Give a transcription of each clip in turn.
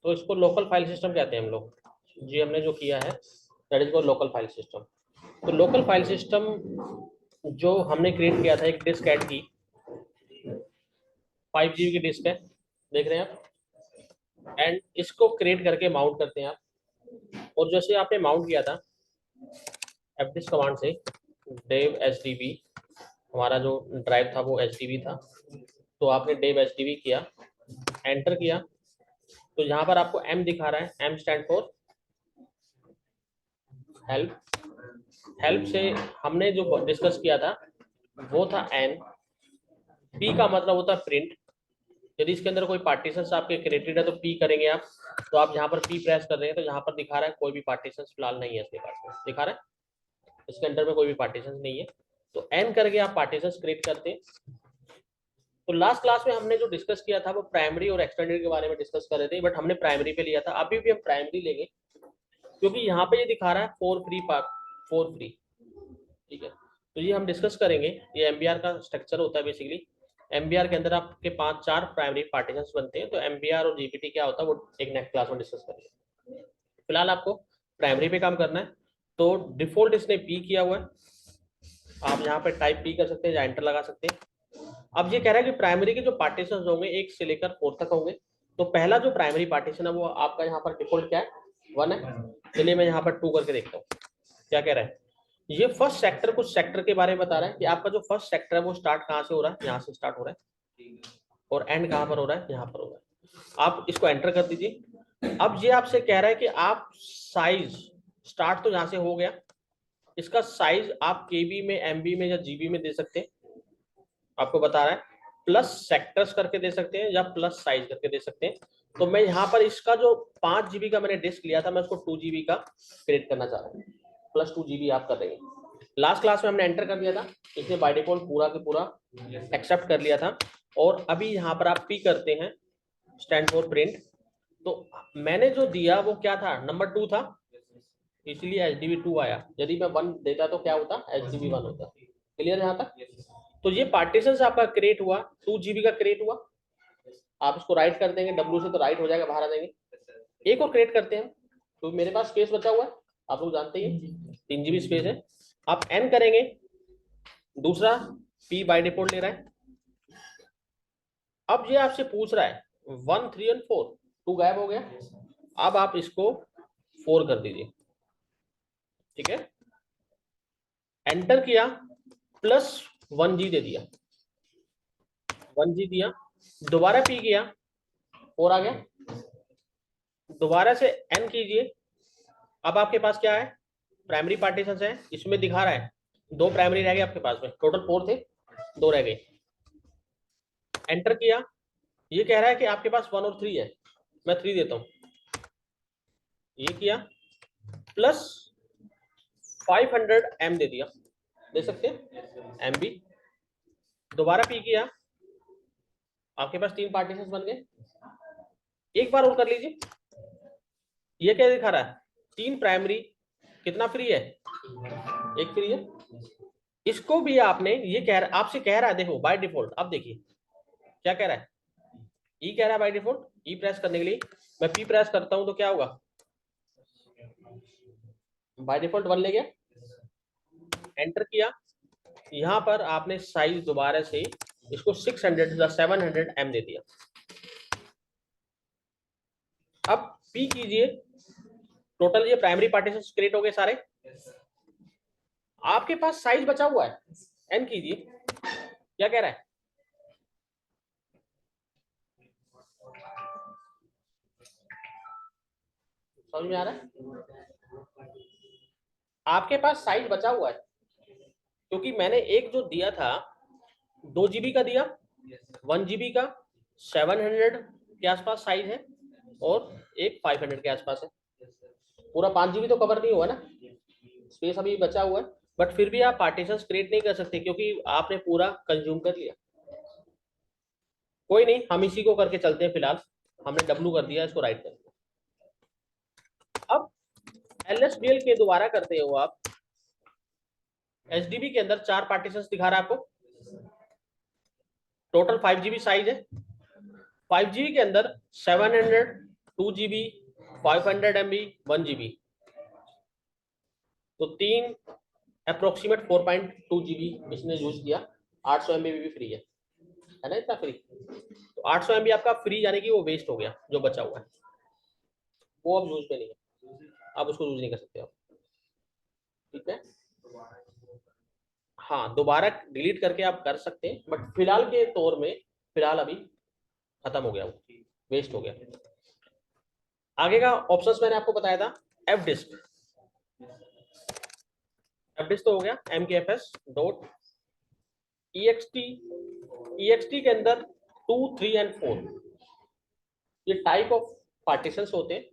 तो इसको local file system कहते हैं हम लोग। जी हमने जो किया है that is called local file system. तो लोकल फाइल सिस्टम जो हमने क्रिएट किया था, एक डिस्क ऐड की, 5 GB की डिस्क है, देख रहे हैं आप। एंड इसको क्रिएट करके माउंट करते हैं आप। और जैसे आपने माउंट किया था fdisk कमांड से, dev hdb, हमारा जो ड्राइव था वो hdb था, तो आपने dev hdb किया, एंटर किया, तो यहाँ पर आपको m दिखा रहा है, m stand for help. Help से हमने जो डिस्कस किया था वो था n, p का मतलब होता है प्रिंट। यदि इसके अंदर कोई पार्टीशंस आपके क्रिएटेड है तो p करेंगे आप, तो आप यहाँ पर p प्रेस कर रहे हैं तो यहाँ पर दिखा रहा है कोई भी पार्टीशंस फिलहाल नहीं है, इसके पास में दिखा रहा है इसके अंदर में कोई भी पार्टीशंस नहीं है, तो n करके आप पार्टीशंस क्रिएट करते हैं। तो लास्ट क्लास में हमने जो डिस्कस किया था वो प्राइमरी और एक्सटेंडेड के बारे में डिस्कस कर रहे थे, बट हमने प्राइमरी पे लिया था, अभी भी हम प्राइमरी लेंगे क्योंकि यहाँ पे ये दिखा रहा है for free part, for free, ठीक है। तो ये हम डिस्कस करेंगे, ये एमबीआर का स्ट्रक्चर होता है बेसिकली। एमबीआर के अंदर आपके 5-4 प्राइमरी पार्टीशंस बनते हैं, तो एमबीआर और जीपीटी क्या होता है वो एक नेक्स्ट क्लास में डिस्कस करेंगे। फिलहाल आपको प्राइमरी पे काम करना है। तो डिफॉल्ट इसने पी किया हुआ है, आप यहाँ पे टाइप पी कर सकते हैं या एंटर लगा सकते हैं। अब ये कह रहा है कि प्राइमरी के जो पार्टीशन होंगे 1 से लेकर 4 तक होंगे। तो पहला जो प्राइमरी पार्टीशन है वो आपका यहाँ पर डिफॉल्ट क्या है, 1 है। चलिए मैं यहाँ पर 2 करके देखता हूँ क्या कह रहा है। ये फर्स्ट सेक्टर कुछ सेक्टर के बारे में बता रहा है कि आपका जो फर्स्ट सेक्टर है वो स्टार्ट कहाँ से हो रहा है, यहाँ से स्टार्ट हो रहा है, और एंड कहाँ पर हो रहा है, यहाँ पर हो रहा है। आप इसको एंटर कर दीजिए। अब ये आपसे कह रहा है कि आप साइज, स्टार्ट तो यहाँ से हो गया, इसका साइज आप केबी में, एमबी में या जीबी में दे सकते हैं, आपको बता रहा है। प्लस सेक्टर्स करके दे सकते हैं या प्लस साइज करके दे सकते हैं। तो मैं यहाँ पर इसका जो 5 GB का मैंने डिस्क लिया था मैं उसको 2 GB का क्रिएट करना चाह रहा हूँ, प्लस 2 GB आप कर देंगे। लास्ट क्लास में हमने एंटर कर दिया था, इसने बाय डिफॉल्ट पूरा के पूरा एक्सेप्ट कर लिया था। और अभी यहाँ पर आप पी करते हैं, स्टैंड फॉर प्रिंट। तो मैंने जो दिया वो क्या था, नंबर 2 था, इसलिए HDB 2 आया। यदि मैं 1 देता तो क्या होता, HDB 1 होता। क्लियर है यहाँ तक। तो ये पार्टीशन आपका क्रिएट हुआ, 2 GB का क्रिएट हुआ। आप इसको राइट कर देंगे W से तो राइट हो जाएगा, बाहर आ जाएंगे। एक और क्रिएट करते हैं तो मेरे पास स्पेस बचा हुआ है, आप लोग जानते ही 3 GB स्पेस है। आप N करेंगे, दूसरा P बाय डिफॉल्ट ले रहा है। अब ये आपसे पूछ रहा है 1, 3 और 4, 2 गायब हो गया। अब आप इसको 4 कर दीजिए, ठीक है। एंटर किया, प्लस 1G दे दिया, 1G दिया, दोबारा P किया, 4 आ गया, दोबारा से N कीजिए। अब आपके पास क्या है, प्राइमरी पार्टीशंस है, इसमें दिखा रहा है 2 प्राइमरी रह गए आपके पास में, टोटल 4 थे, 2 रह गए। एंटर किया, ये कह रहा है कि आपके पास 1 और 3 है, मैं 3 देता हूं, ये किया, प्लस 500 M दे दिया, दे सकते हैं MB। दोबारा P किया, आपके पास 3 पार्टीशंस बन गए। एक बार और कर लीजिए, ये क्या दिखा रहा है, 3 प्राइमरी, कितना फ्री है, 1 फ्री है। इसको भी आपने, ये कह रहा, आपसे कह रहा है, देखो बाय डिफॉल्ट, अब देखिए क्या कह रहा है, ई कह रहा है बाय डिफॉल्ट, ई प्रेस करने के लिए मैं पी प्रेस करता हूं तो क्या होगा, बाय डिफॉल्ट 1 ले गया। एंटर किया, यहां पर आपने साइज दोबारा से इसको 600 या 700 M दे दिया। अब पी कीजिए, टोटल ये प्राइमरी पार्टीशन क्रिएट हो गए सारे। आपके पास साइज बचा हुआ है, एन कीजिए, क्या कह रहा है, समझ में आ रहा है। आपके पास साइज बचा हुआ है क्योंकि मैंने एक जो दिया था 2 GB का दिया, 1 GB का 700 के आसपास साइज है, और एक 500 के आसपास है। पूरा 5 GB तो कवर नहीं हुआ ना, स्पेस अभी बचा हुआ है, बट फिर भी आप पार्टीशंस क्रिएट नहीं कर सकते क्योंकि आपने पूरा कंज्यूम कर लिया। कोई नहीं, हम इसी को करके चलते हैं। फिलहाल हमने W कर दिया, इसको राइट कर दिया। अब LSDL के दोबारा करते हो आप, HDB के अंदर 4 पार्टीशंस दिखा रहा है आपको, टोटल 5 GB साइज है। 5 GB के अंदर 700 2 GB, 500 MB, 1 GB, तो 3 अप्रोक्सीमेट 4.2 GB इसने यूज किया। 800 MB भी फ्री है ना, इतना फ्री। तो 800 MB आपका फ्री, यानी कि वो वेस्ट हो गया जो बचा हुआ है, वो अब यूज में नहीं है, आप उसको यूज नहीं कर सकते आप। ठीक है, हाँ दोबारा डिलीट करके आप कर सकते हैं, बट फिलहाल के तौर में, फिलहाल अभी खत्म हो गया, वो वेस्ट हो गया। आगे का ऑप्शंस मैंने आपको बताया था। एफ डिस्क, एफ डिस्क तो हो गया। MKFS डॉट EXT, EXT के अंदर 2, 3 एंड 4 ये टाइप ऑफ पार्टीशंस होते हैं।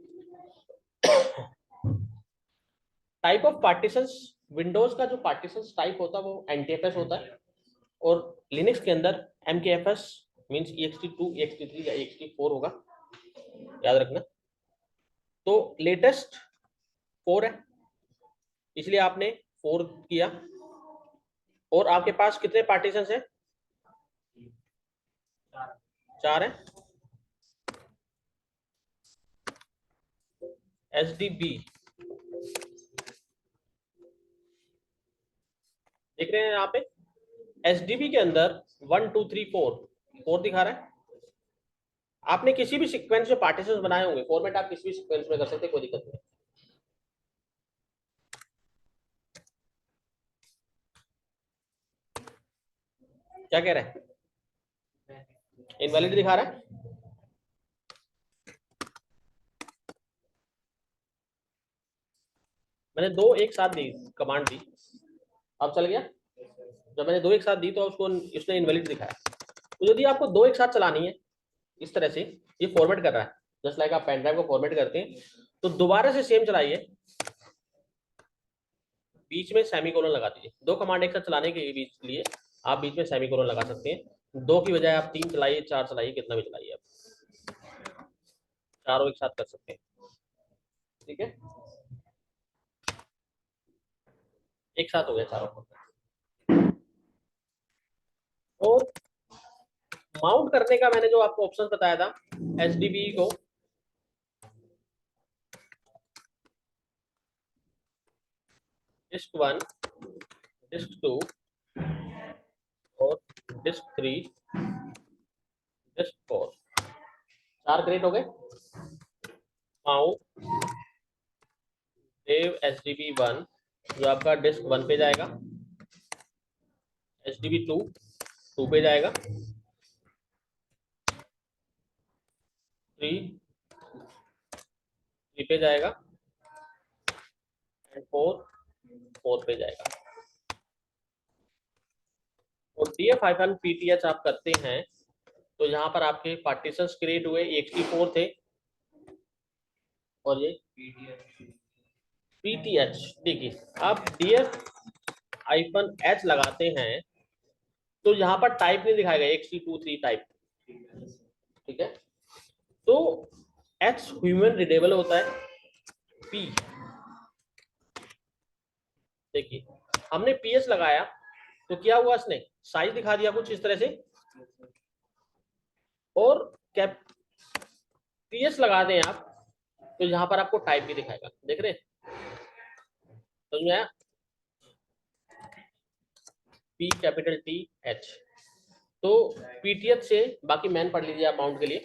टाइप ऑफ पार्टीशंस, विंडोज का जो पार्टीशंस टाइप होता है वो NTFS होता है, और लिनक्स के अंदर MKFS मींस EXT2, EXT3 या EXT4 होगा, याद रखना। तो लेटेस्ट 4 है, इसलिए आपने 4 किया। और आपके पास कितने पार्टीशंस हैं? 4 है। SDB देख रहे हैं यहाँ पे, SDB के अंदर 1, 2, 3, 4 दिखा रहा है। आपने किसी भी सीक्वेंस में पार्टीशंस बनाए होंगे, फॉर्मेट आप किसी भी सीक्वेंस में कर सकते हैं, कोई दिक्कत नहीं। क्या कह रहा है? इनवैलिड दिखा रहा है। मैंने 2 एक साथ दी, कमांड दी, अब चल गया। जब मैंने 2 एक साथ दी तो उसको इसने इनवैलिड दिखाया। तो यदि आपको 2 एक साथ चलानी है इस तरह से, ये फॉर्मेट कर रहा है जस्ट लाइक आप पेन ड्राइव को फॉर्मेट करते हैं, तो दोबारा से सेम चलाइए, बीच में सेमीकोलन लगा दीजिए। 2 कमांड एक साथ चलाने के लिए आप बीच में सेमीकोलन लगा सकते हैं। 2 की बजाय आप 3 चलाइए, 4 चलाइए, कितना भी चलाइए, आप चारों एक साथ कर सकते हैं। ठीक है, एक साथ हो गया चारों। और माउंट करने का मैंने जो आपको ऑप्शन बताया था, SDB को डिस्क 1, डिस्क 2 और डिस्क 3, डिस्क 4, 4 क्रिएट हो गए। माउंट सेव SDB1 जो आपका डिस्क 1 पे जाएगा, SDB2 2 पे जाएगा, 3 3 पे जाएगा, एंड 4 पे जाएगा। और DF-PTH आप करते हैं तो यहाँ पर आपके पार्टीशंस क्रिएट हुए, EXT4 थे और ये PTH। देखिए आप DF-H लगाते हैं तो यहाँ पर टाइप नहीं दिखाएगा, EXT2, 3 टाइप। ठीक है, तो H ह्यूमन रीडेबल होता है। P देखिए हमने PS लगाया तो क्या हुआ, इसने साइज दिखा दिया कुछ इस तरह से, और कैप PS लगा दें आप तो यहाँ पर आपको टाइप भी दिखाएगा, देख रहे हैं, समझ में आया? P capital TH। तो PTH से बाकी मैन पढ़ लीजिए आप माउंट के लिए,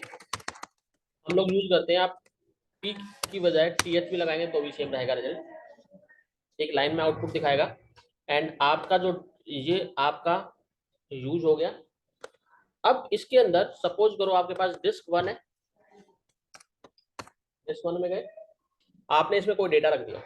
हम लोग यूज करते हैं। आप P की बजाय TH भी लगाएंगे तो भी सेम रहेगा रिजल्ट, एक लाइन में आउटपुट दिखाएगा। एंड आपका जो ये आपका यूज हो गया। अब इसके अंदर सपोज करो आपके पास डिस्क 1 है, डिस्क 1 में गए, आपने इसमें कोई डेटा रख दिया,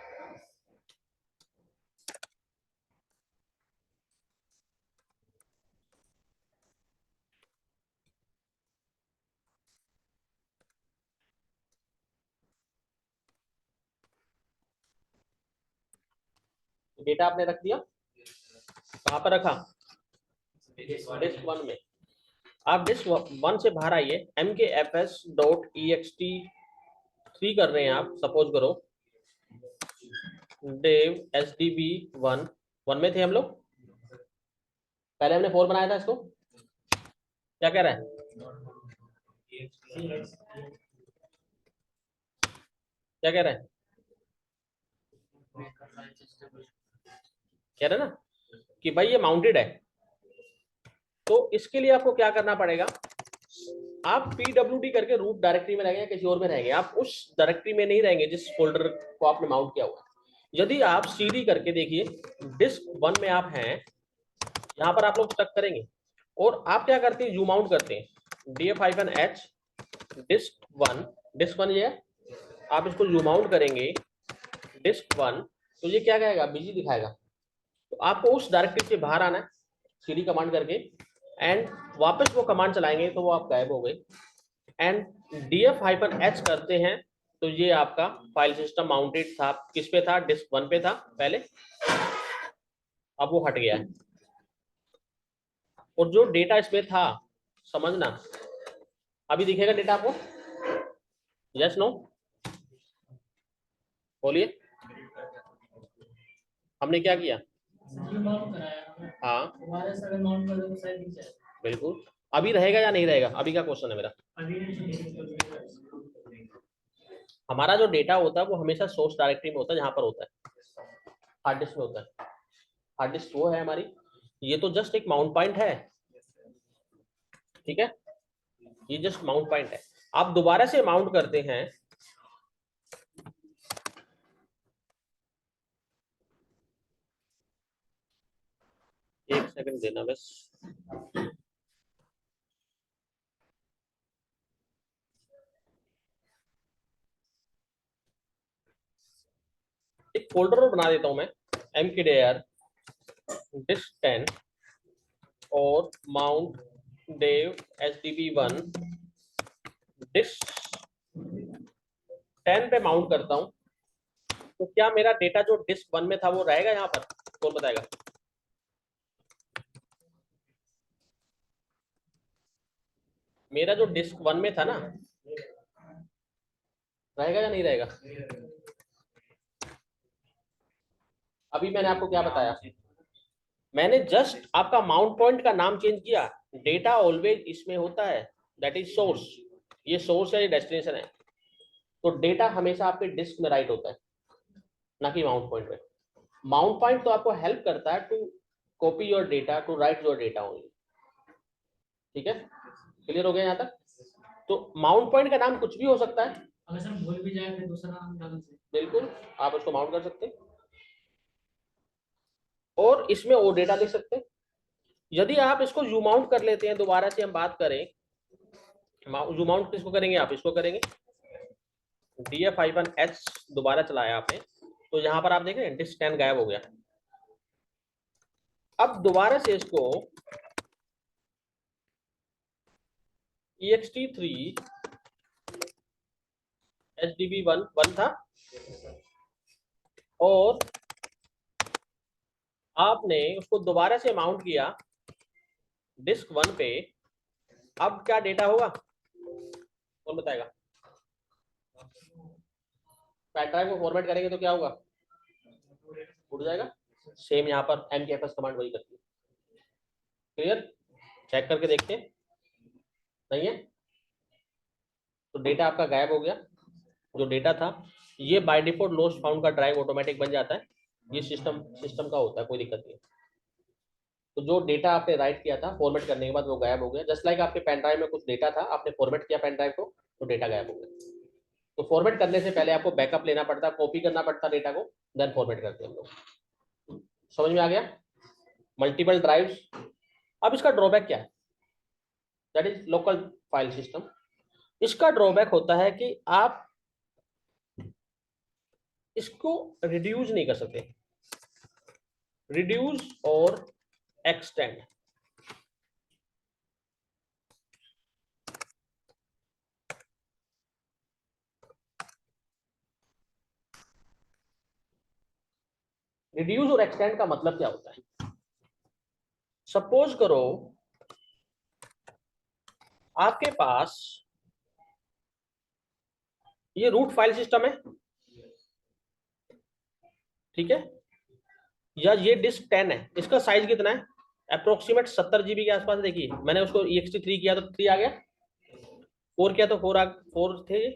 डेटा आपने रख दिया, कहाँ पर रखा, डिस्क 1 में। आप डिस्क 1 से बाहर आइए, MKFS.ext3 कर रहे हैं आप, सपोज करो dev SDB1 1 में थे हम लोग, पहले हमने 4 बनाया था इसको, क्या कह रहा है, क्या कह रहा है, कह रहे ना कि भाई ये माउंटेड है, तो इसके लिए आपको क्या करना पड़ेगा, आप pwd करके रूट डायरेक्टरी में रहेंगे या किसी और में रहेंगे, आप उस डायरेक्टरी में नहीं रहेंगे जिस फोल्डर को आपने माउंट किया हुआ है। यदि आप cd करके देखिए डिस्क 1 में आप हैं, यहाँ पर आप लोग स्टक करेंगे और आप क्या करते हैं, जूम आउट करते हैं df-h डिस्क 1 ये है, आप इसको जूम आउट करेंगे डिस्क 1, तो ये क्या कहेगा, बिजी दिखाएगा। तो आपको उस डायरेक्टरी से बाहर आना है cd कमांड करके, एंड वापस वो कमांड चलाएंगे तो वो आप गायब हो गए। एंड df-h करते हैं तो ये आपका फाइल सिस्टम माउंटेड था, किस पे था, डिस्क 1 पे था पहले, अब वो हट गया है। और जो डेटा इसमें था, समझना, अभी दिखेगा डेटा आपको, यस नो बोलिए, हमने क्या किया, हाँ बिल्कुल, अभी रहेगा या नहीं रहेगा, अभी का क्वेश्चन है मेरा। हमारा जो डेटा होता है वो हमेशा सोर्स डायरेक्टरी में होता है, जहां पर होता है हार्ड डिस्क में होता है, हार्ड डिस्क वो है हमारी, ये तो जस्ट एक माउंट पॉइंट है, ठीक है, ये जस्ट माउंट पॉइंट है। आप दोबारा से माउंट करते हैं, एक सेकंड देना बस, एक फोल्डर बना देता हूं मैं, mkdir disk 10 और माउंट dev hdb1 डिस्क 10 पे माउंट करता हूं, तो क्या मेरा डेटा जो डिस्क 1 में था वो रहेगा यहाँ पर, कौन बताएगा, मेरा जो डिस्क 1 में था ना, रहेगा या नहीं रहेगा। अभी मैंने आपको क्या बताया, मैंने जस्ट आपका माउंट पॉइंट का नाम चेंज किया, डेटा ऑलवेज इसमें होता है, दैट इज सोर्स, ये सोर्स है, ये डेस्टिनेशन है, तो डेटा हमेशा आपके डिस्क में राइट होता है, ना कि माउंट पॉइंट में। माउंट पॉइंट तो आपको हेल्प करता है to copy your data, to write your data only, ठीक है, क्लियर हो गया यहाँ तक। तो माउंट पॉइंट का नाम कुछ भी हो सकता है, अगर सर भूल भी जाए फिर दूसरा नाम डाल सकते, बिल्कुल आप उसको माउंट कर सकते हैं और इसमें वो डेटा लिख सकते हैं। यदि आप इसको जूम आउट कर लेते हैं, दोबारा से हम बात करें, जूम आउट किसको करेंगे, आप इसको करेंगे, df-h दोबारा चलाया आपने, तो यहाँ पर आप देख रहे हैं डिस्क 10 गायब हो गया। अब दोबारा से इसको ext3 hdb1 था और आपने उसको दोबारा से माउंट किया डिस्क 1 पे, अब क्या डेटा होगा, कौन बताएगा, पेन ड्राइव को फॉर्मेट करेंगे तो क्या होगा, उड़ जाएगा। सेम यहाँ पर mkfs कमांड वही करती है, क्लियर, चेक करके देखते हैं, नहीं है तो डेटा आपका गायब हो गया, जो डेटा था, ये बाय डिफॉल्ट लॉस्ट फाउंड का ड्राइव ऑटोमेटिक बन जाता है, ये सिस्टम का होता है, कोई दिक्कत नहीं है। तो जो डेटा आपने राइट किया था फॉर्मेट करने के बाद वो गायब हो गया, जस्ट लाइक आपके पेन ड्राइव में कुछ डेटा था, आपने फॉर्मेट किया पेन ड्राइव को तो डेटा गायब हो गया। तो फॉर्मेट करने से पहले आपको बैकअप लेना पड़ता है, कॉपी करना पड़ता डेटा को, देन फॉर्मेट करते हैं हम लोग। समझ में आ गया, मल्टीपल ड्राइव्स। अब इसका ड्रॉबैक क्या है, that is local file system. इसका ड्रॉबैक होता है कि आप इसको रिड्यूस नहीं कर सकते, रिड्यूस और एक्सटेंड, रिड्यूस और एक्सटेंड का मतलब क्या होता है, सपोज करो आपके पास ये रूट फाइल सिस्टम है, ठीक है, या ये डिस्क 10 है, इसका साइज कितना है, अप्रोक्सीमेट 70 GB के आसपास। देखिए मैंने उसको ext3 किया तो 3 आ गया, 4 किया तो 4 थे,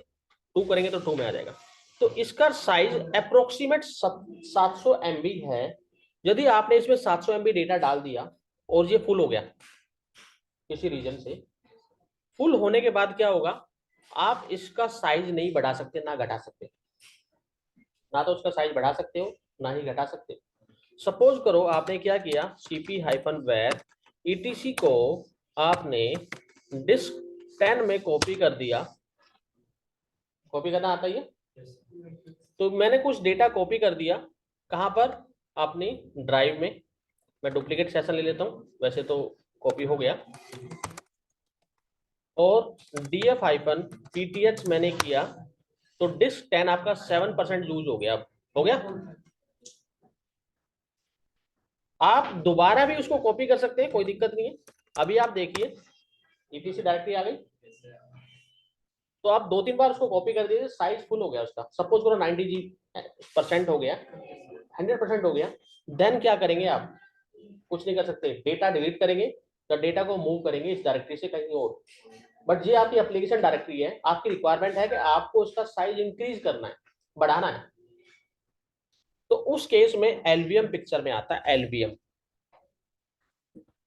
2 करेंगे तो 2 में आ जाएगा। तो इसका साइज अप्रोक्सीमेट 700 MB है। यदि आपने इसमें 700 MB डेटा डाल दिया और ये फुल हो गया किसी रीजन से, फुल होने के बाद क्या होगा, आप इसका साइज नहीं बढ़ा सकते ना घटा सकते, ना तो उसका साइज बढ़ा सकते हो ना ही घटा सकते। सपोज करो आपने क्या किया, cp-var etc को आपने डिस्क 10 में कॉपी कर दिया। कॉपी करना आता ही है? तो मैंने कुछ डेटा कॉपी कर दिया, कहां पर, अपनी ड्राइव में। मैं डुप्लीकेट सेशन ले लेता हूं, वैसे तो कॉपी हो गया। और df-pth मैंने किया, तो डिस्क 10 आपका 7% यूज हो गया। अब हो गया। आप दोबारा भी उसको कॉपी कर सकते हैं, कोई दिक्कत नहीं है। अभी आप देखिए ईटीसी डायरेक्टरी आ गई, तो आप 2-3 बार उसको कॉपी कर दीजिए, साइज फुल हो गया उसका। सपोज करो 90% हो गया, 100% हो गया। देन क्या करेंगे आप, कुछ नहीं कर सकते, डेटा डिलीट करेंगे, तो डेटा को मूव करेंगे इस डायरेक्टरी से कहीं और। बट ये आपकी एप्लीकेशन डायरेक्टरी है, आपकी रिक्वायरमेंट है कि आपको उसका साइज इंक्रीज करना है, बढ़ाना है। तो उस केस में एलवीएम पिक्चर में आता है, LVM,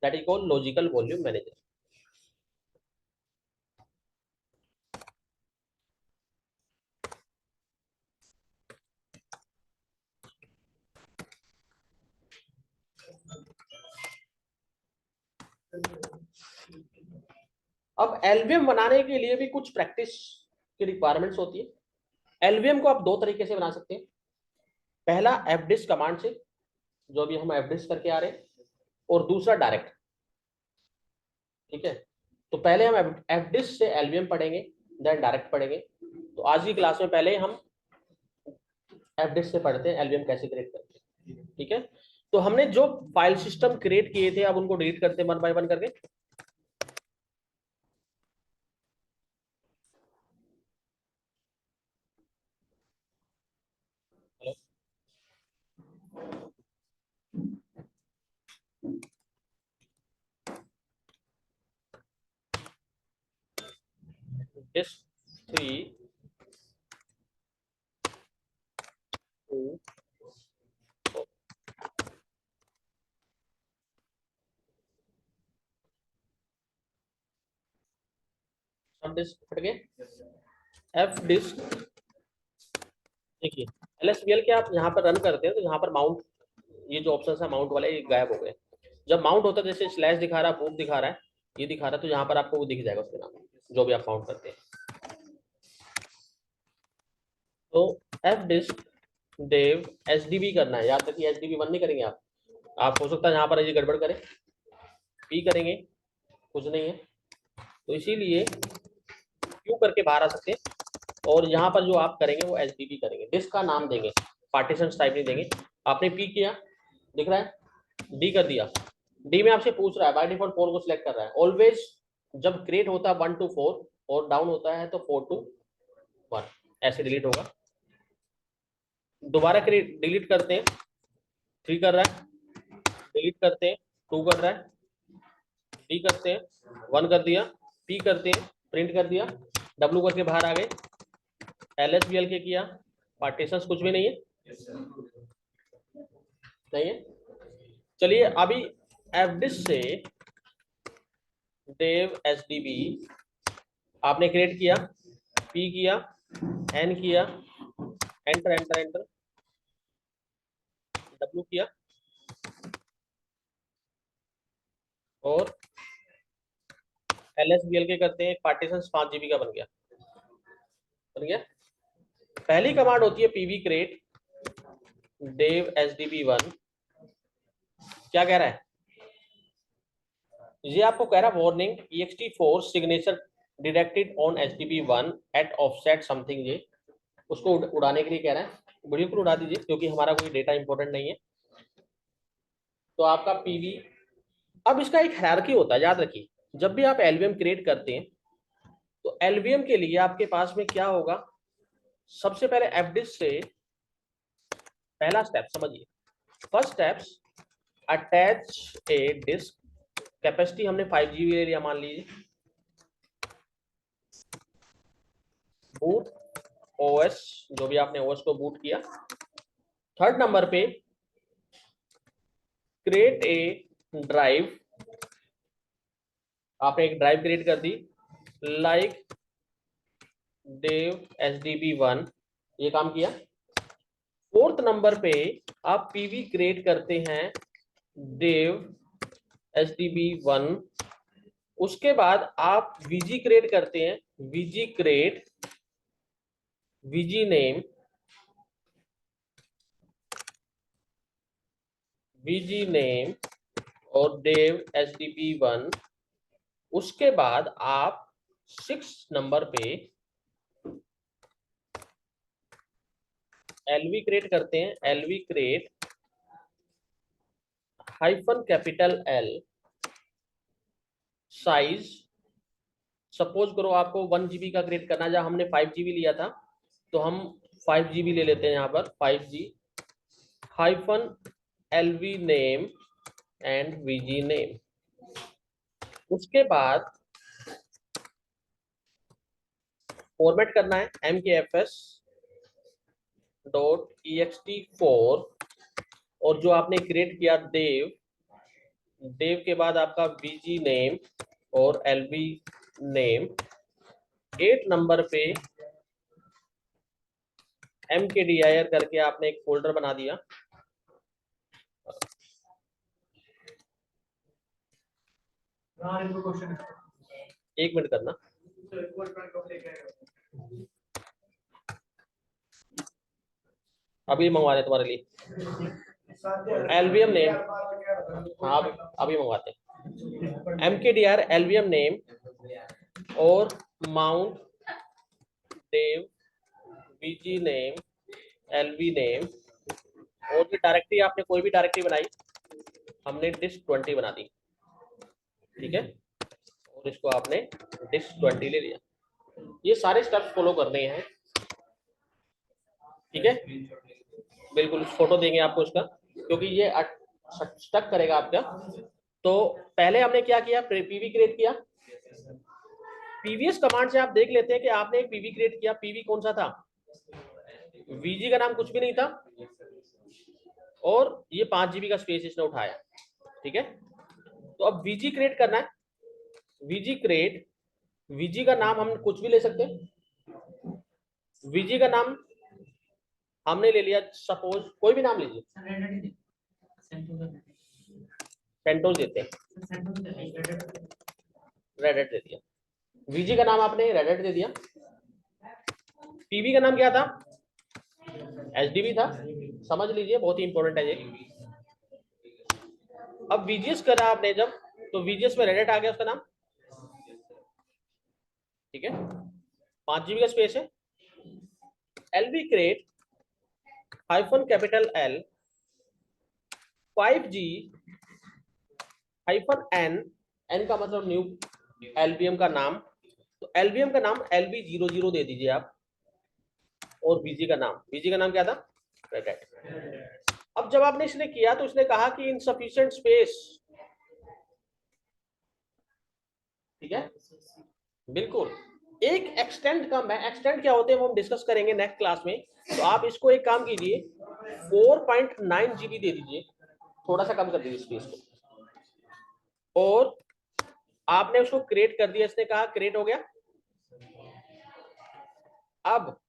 that is called logical volume manager. अब एलवीएम बनाने के लिए भी कुछ प्रैक्टिस की रिक्वायरमेंट्स होती है। एलवीएम को आप दो तरीके से बना सकते हैं। पहला fdisk कमांड से, जो भी हम fdisk करके आ रहे हैं, और दूसरा डायरेक्ट। ठीक है, तो पहले हम fdisk से एलवीएम पढ़ेंगे, देन डायरेक्ट पढ़ेंगे। तो आज की क्लास में पहले हम fdisk से पढ़ते हैं एलवीएम कैसे क्रिएट करते हैं। ठीक है, तो हमने जो फाइल सिस्टम क्रिएट किए थे, अब उनको डिलीट करते हैं वन बाय वन करके। disk 3 2 सब डिस्क फट गए। एफ डिस्क, देखिए एलएसबीएल के आप यहाँ पर रन करते हैं तो यहाँ पर माउंट, ये जो ऑप्शन है माउंट वाले, ये गायब हो गए। जब माउंट होता है, जैसे स्लैश दिखा रहा है, बूट दिखा रहा है, ये दिखा रहा है, तो यहाँ पर आपको वो दिख जाएगा उसके नाम, जो भी आप माउंट करते हैं। तो एफ डिस्क डेव एसडीबी करना है, याद रखिए एसडीबी वन नहीं करेंगे आप हो सकता है यहाँ पर ये गड़बड़ करें, पी करेंगे, कुछ नहीं है। तो इसीलिए क्यू करके बाहर आ सकते हैं, और यहाँ पर जो आप करेंगे वो एसडीबी करेंगे। डिस्क का नाम देंगे, पार्टीशन टाइप नहीं देंगे। आपने पी किया, दिख रहा है, डी कर दिया। डी में आपसे पूछ रहा है, बाय डिफॉल्ट 4 को सिलेक्ट कर रहा है। ऑलवेज जब क्रिएट होता है 1 to 4 और डाउन होता है तो 4 to 1, ऐसे डिलीट होगा। दोबारा क्रिएट डिलीट करते हैं, 3 कर रहा है, डिलीट करते हैं, 2 कर रहा है, डी करते हैं, 1 कर दिया, पी करते हैं, प्रिंट कर दिया, डब्ल्यू करके बाहर आ गए, एलएसबीएल के किया, पार्टीशंस कुछ भी नहीं है, नहीं है। चलिए अभी एफडिस्क से डेव एसडीबी आपने क्रिएट किया, पी किया, एन किया, एंटर एंटर एंटर, डब्ल्यू किया, और एलएसबीएल के करते हैं, पार्टीशन 5 GB का बन गया, बन गया। पहली कमांड होती है PV create dev SDB one. क्या कह रहा है ये, आपको कह रहा है warning ext4 signature detected on SDB one at offset something, ये उसको उड़ाने के लिए कह रहा है। बिल्कुल उड़ा दीजिए क्योंकि हमारा कोई डेटा इंपॉर्टेंट नहीं है। तो आपका पीवी, अब इसका एक हायरार्की होता है, याद रखिए। जब भी आप एलवीएम क्रिएट करते हैं तो एलवीएम के लिए आपके पास में क्या होगा, सबसे पहले एफडिस्क से पहला स्टेप समझिए। First steps, attach a disk, capacity हमने 5 GB ले लिया मान लीजिए, बूट ओएस, जो भी आपने ओएस को बूट किया। थर्ड नंबर पे क्रिएट ए ड्राइव, आपने एक ड्राइव क्रिएट कर दी लाइक dev sdb1, ये काम किया। फोर्थ नंबर पे आप पीवी क्रिएट करते हैं dev sdb1, उसके बाद आप वीजी क्रिएट करते हैं, VG create VG name, VG name और dev sdb1। उसके बाद आप 6 नंबर पे एलवी क्रिएट करते हैं, LV create hyphen capital L size, suppose करो आपको 1 GB का क्रिएट करना है, जहाँ हमने 5 GB लिया था तो हम 5 GB ले लेते हैं यहाँ पर, 5G hyphen LV name and VG name. उसके बाद फॉर्मेट करना है mkfs .ext4, और जो आपने क्रिएट किया देव, देव के बाद आपका वीजी नेम और एलवी नेम। 8 नंबर पे mkdir करके आपने एक फोल्डर बना दिया। एक मिनट करना, अभी मंगवा रहे तुम्हारे लिए एलवीएम नेम। हाँ अभी मंगवाते हैं। mkdir एलवीएम नेम और माउंट देव वीजी नेम एलवी नेम, और जो डायरेक्टरी आपने कोई भी डायरेक्टरी बनाई, हमने disk20 बना दी, ठीक है, और इसको आपने disk20 ले लिया। ये सारे स्टेप्स फॉलो करने हैं, ठीक है। बिल्कुल फोटो देंगे आपको इसका, क्योंकि ये स्टक करेगा आपका। तो पहले हमने क्या किया, पीवी क्रिएट किया। पीवीएस कमांड से आप देख लेते हैं कि आपने एक पीवी क्रिएट किया, पीवी कौन सा था, वीजी का नाम कुछ भी नहीं था, और ये 5 GB का स्पेस इसने उठाया, ठीक है। तो अब वीजी क्रिएट करना है, वीजी क्रिएट, वीजी का नाम हम कुछ भी ले सकते हैं। वीजी का नाम हमने ले लिया, सपोज कोई भी नाम लीजिए, सेंटोस देते हैं, रेडेट दे दिया। वीजी का नाम आपने रेडेट दे दिया। पीवी का नाम क्या था, एचडीबी था, समझ लीजिए, बहुत ही इंपॉर्टेंट है ये। अब वीजीएस करा आपने जब, तो वीजीएस में रेडेट आ गया उसका नाम, ठीक है, 5 GB का स्पेस है। LV create hyphen capital L 5G hyphen N, N का मतलब न्यू एलवीएम का नाम, तो एलवीएम का नाम LV00 दे दीजिए आप, और वीजी का नाम क्या था, रेडेट। अब जब आपने इसने किया तो इसने कहा कि इनसफिशिएंट स्पेस, ठीक है, बिल्कुल एक एक्सटेंड कम है। एक्सटेंड क्या होते हैं वो हम डिस्कस करेंगे नेक्स्ट क्लास में। तो आप इसको एक काम कीजिए, 4.9 GB दे दीजिए, थोड़ा सा कम कर दीजिए स्पेस को, और आपने उसको क्रिएट कर दिया, इसने कहा क्रिएट हो गया। अब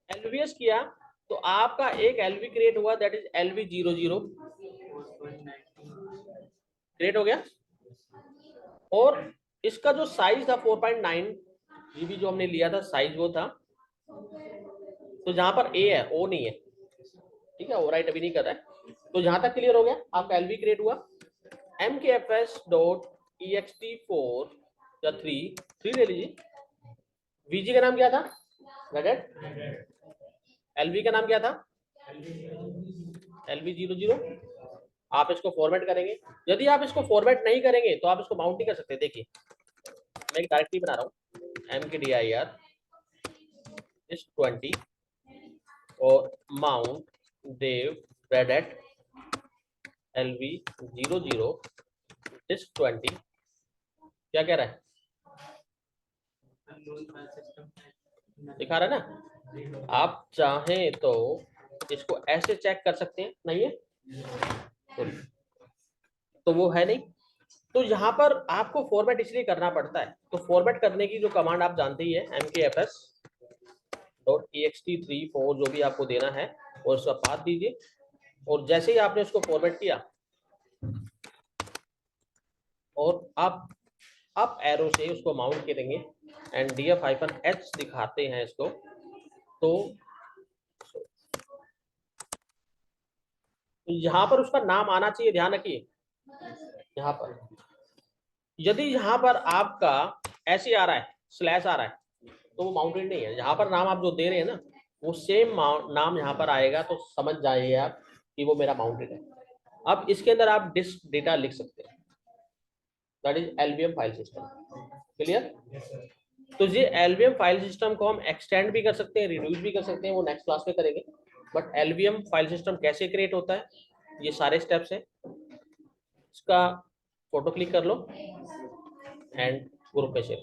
एलवीएस किया तो आपका एक एलवी क्रिएट हुआ, दैट इज LV00 क्रिएट हो गया, और इसका जो साइज था 4.9 GB जो हमने लिया था साइज वो था, तो जहां पर ए है ओ नहीं है, ठीक है, ओवरराइट अभी नहीं कर रहा है। तो जहां तक क्लियर हो गया, आपका एलवी क्रिएट हुआ। mkfs.ext4 या 3 ले लीजिए। वीजी का नाम क्या था, रेडेट। एलवी का नाम क्या था, LV00। आप इसको फॉर्मेट करेंगे। यदि आप इसको फॉर्मेट नहीं करेंगे तो आप इसको माउंट नहीं कर सकते। देखिए मैं एक डायरेक्टरी बना रहा हूँ, mkdir disk20 और माउंट देव रेडेट LV00 disk20, क्या कह रहा है, दिखा रहा है ना। आप चाहें तो इसको ऐसे चेक कर सकते हैं, नहीं है तो वो है नहीं। तो यहाँ पर आपको फॉर्मेट इसलिए करना पड़ता है, तो फॉर्मेट करने की जो कमांड आप जानते ही है, mkfs.txt34 जो भी आपको देना है और उसका पाथ दीजिए, और जैसे ही आपने उसको फॉर्मेट किया और आप अप एरो से उसको माउंट करेंगे एंड df-h दिखाते हैं इसको, तो यहाँ पर उसका नाम आना चाहिए, ध्यान रखिए। यहाँ पर यदि यहाँ पर आपका ऐसे आ रहा है, स्लैश आ रहा है, तो वो माउंटेड नहीं है। यहाँ पर नाम आप जो दे रहे हैं ना, वो सेम नाम यहाँ पर आएगा, तो समझ जाइए आप कि वो मेरा माउंटेड है। अब इसके अंदर आप डिस्क डेटा लिख सकते हैं, that is LVM file system. Clear? तो ये एलवीएम फाइल सिस्टम को हम एक्सटेंड भी कर सकते हैं, रिड्यूस भी कर सकते हैं, वो नेक्स्ट क्लास में करेंगे। बट एलवीएम फाइल सिस्टम कैसे क्रिएट होता है, ये सारे स्टेप्स हैं। इसका फोटो क्लिक कर लो एंड ग्रुप पे शेयर।